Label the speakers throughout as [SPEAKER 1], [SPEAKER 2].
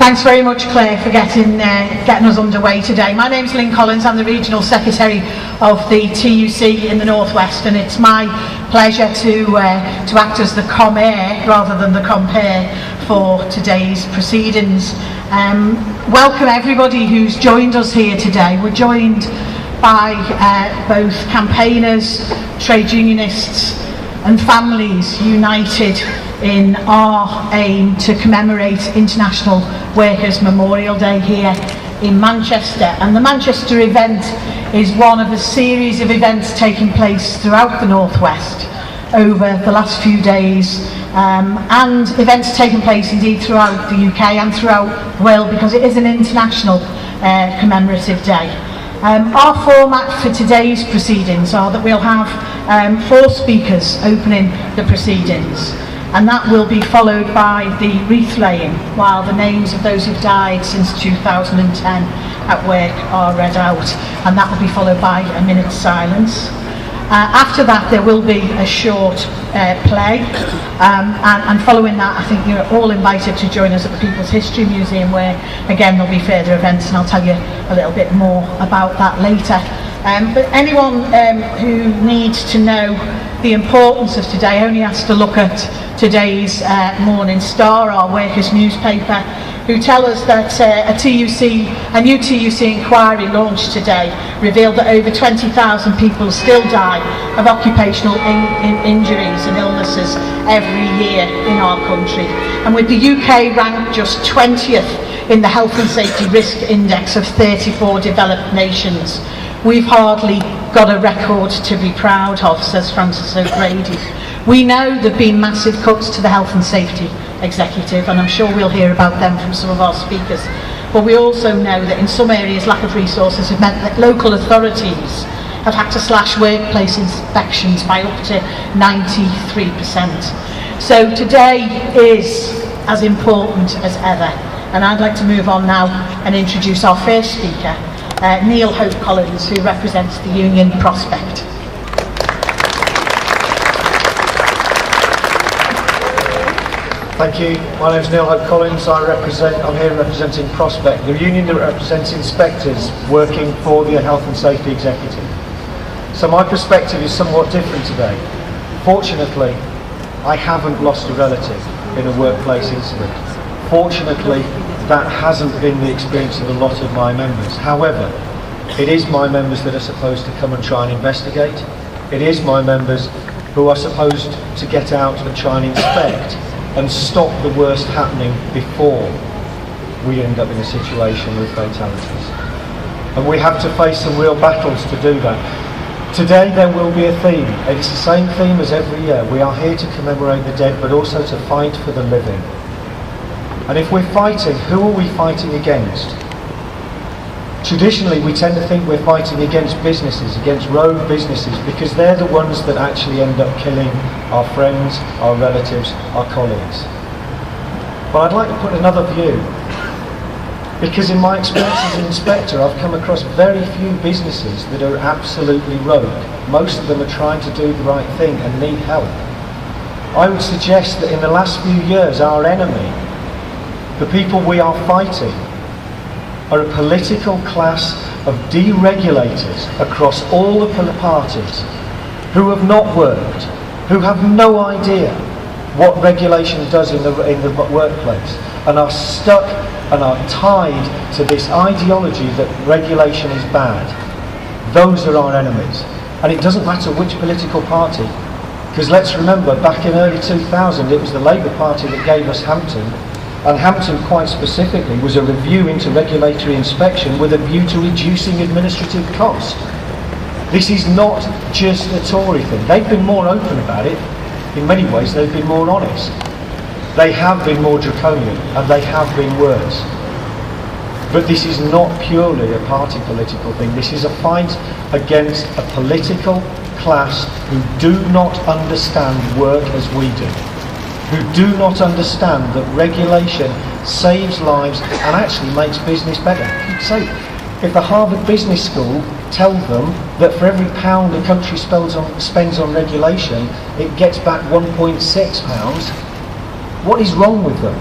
[SPEAKER 1] Thanks very much, Claire, for getting us underway today. My name's Lynn Collins. I'm the Regional Secretary of the TUC in the North West, and it's my pleasure to act as the commaire rather than the compere for today's proceedings. Welcome everybody who's joined us here today. We're joined by both campaigners, trade unionists and families united in our aim to commemorate International Workers' Memorial Day here in Manchester. And the Manchester event is one of a series of events taking place throughout the North West over the last few days, and events taking place indeed throughout the UK and throughout the world, because it is an international commemorative day. Our format for today's proceedings are that we'll have 4 speakers opening the proceedings, and that will be followed by the wreath laying while the names of those who've died since 2010 at work are read out, and that will be followed by a minute's silence. After that there will be a short play, and following that I think you're all invited to join us at the People's History Museum, where again there'll be further events, and I'll tell you a little bit more about that later. But anyone who needs to know the importance of today only has to look at today's Morning Star, our workers' newspaper, who tell us that a new TUC inquiry launched today revealed that over 20,000 people still die of occupational injuries and illnesses every year in our country. And with the UK ranked just 20th in the Health and Safety Risk Index of 34 developed nations, we've hardly got a record to be proud of, says Francis O'Grady. We know there have been massive cuts to the Health and Safety Executive, and I'm sure we'll hear about them from some of our speakers. But we also know that in some areas lack of resources have meant that local authorities have had to slash workplace inspections by up to 93%. So today is as important as ever, and I'd like to move on now and introduce our first speaker, Neil Collins, who represents the union Prospect.
[SPEAKER 2] Thank you. My name is Neil Collins. I'm here representing Prospect, the union that represents inspectors working for the Health and Safety Executive. So my perspective is somewhat different today. Fortunately, I haven't lost a relative in a workplace incident. Fortunately, that hasn't been the experience of a lot of my members. However, it is my members that are supposed to come and try and investigate. It is my members who are supposed to get out and try and inspect and stop the worst happening before we end up in a situation with fatalities. And we have to face some real battles to do that. Today there will be a theme, and it's the same theme as every year. We are here to commemorate the dead, but also to fight for the living. And if we're fighting, who are we fighting against? Traditionally, we tend to think we're fighting against businesses, against rogue businesses, because they're the ones that actually end up killing our friends, our relatives, our colleagues. But I'd like to put another view, because in my experience as an inspector, I've come across very few businesses that are absolutely rogue. Most of them are trying to do the right thing and need help. I would suggest that in the last few years, our enemy, the people we are fighting, are a political class of deregulators across all the parties who have not worked, who have no idea what regulation does in the workplace, and are stuck and are tied to this ideology that regulation is bad. Those are our enemies. And it doesn't matter which political party, because let's remember, back in early 2000 it was the Labour Party that gave us Hampton. And Hampton, quite specifically, was a review into regulatory inspection with a view to reducing administrative cost. This is not just a Tory thing. They've been more open about it. In many ways, they've been more honest. They have been more draconian, and they have been worse. But this is not purely a party political thing. This is a fight against a political class who do not understand work as we do, who do not understand that regulation saves lives and actually makes business better. So, if the Harvard Business School tell them that for every pound a country spends on regulation, it gets back 1.6 pounds, what is wrong with them?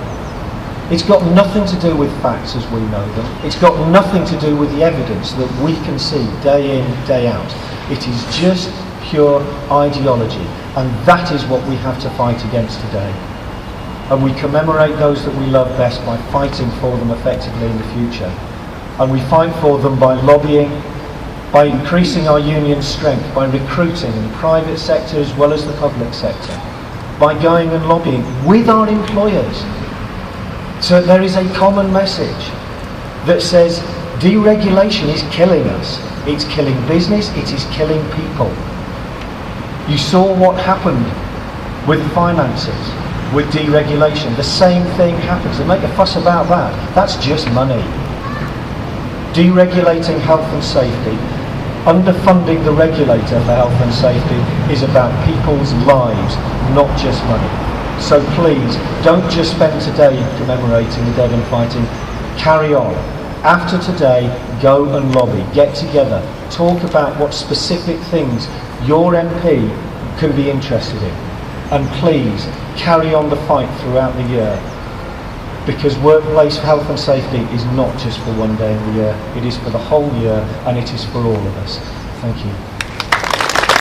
[SPEAKER 2] It's got nothing to do with facts as we know them. It's got nothing to do with the evidence that we can see day in, day out. It is just pure ideology, and that is what we have to fight against today. And we commemorate those that we love best by fighting for them effectively in the future. And we fight for them by lobbying, by increasing our union's strength, by recruiting in the private sector as well as the public sector, by going and lobbying with our employers. So there is a common message that says deregulation is killing us. It's killing business, it is killing people. You saw what happened with finances, with deregulation. The same thing happens. They make a fuss about that. That's just money. Deregulating health and safety, underfunding the regulator for health and safety is about people's lives, not just money. So please, don't just spend today commemorating the dead and fighting. Carry on. After today, go and lobby. Get together. Talk about what specific things your MP can be interested in. And please, carry on the fight throughout the year. Because workplace health and safety is not just for one day in the year. It is for the whole year, and it is for all of us. Thank you.